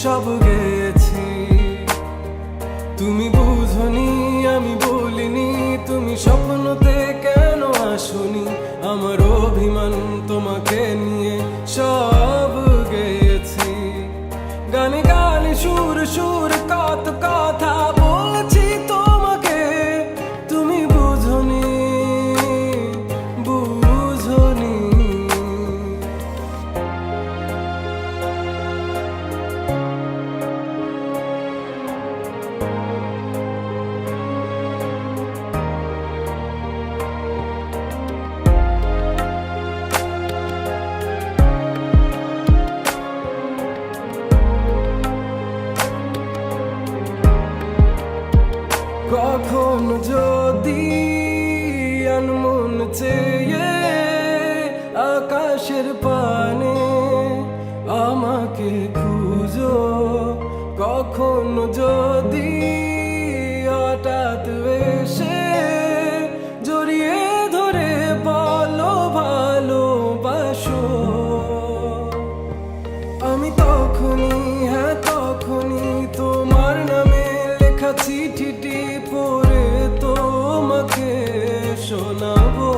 সব গেয়েছি। তুমি বুঝনি আমি বলিনি, তুমি স্বপ্নতে কেন আসনি, আমার অভিমান তোমাকে নিয়ে সব গেয়েছি। গানে গানে সুর সুর কত কথা বলছি তোমাকে, তুমি বুঝনি বুঝনি। কখনো যদি আনমন চেয়ে আকাশের পানে আমাকে খুঁজো, কখনো যদি হঠাৎ এসে জড়িয়ে ধরে বলো ভালোবাসো, আমি তখনই হ্যাঁ তখনই তোমার নামে লেখা চিঠিটি পড়ে তোমাকে শোনাবো।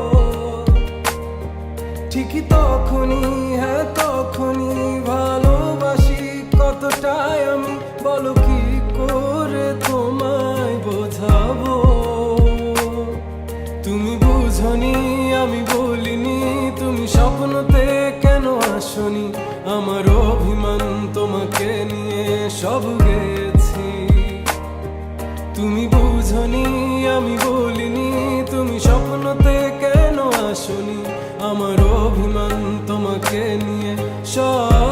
ঠিকই তখনই হ্যাঁ তখনই ভালোবাসি কতটাই আমি, বলো কি করে তোমায় বোঝাবো। তুমি বুঝনি আমি বলিনি, তুমি স্বপ্নতে কেন আসনি, আমার অভিমান তোমাকে নিয়ে সব গেছি। তুমি বুঝনি আমি বলিনি, তুমি স্বপ্নতে কেন আসনি, আমার অভিমান তোমাকে নিয়ে সব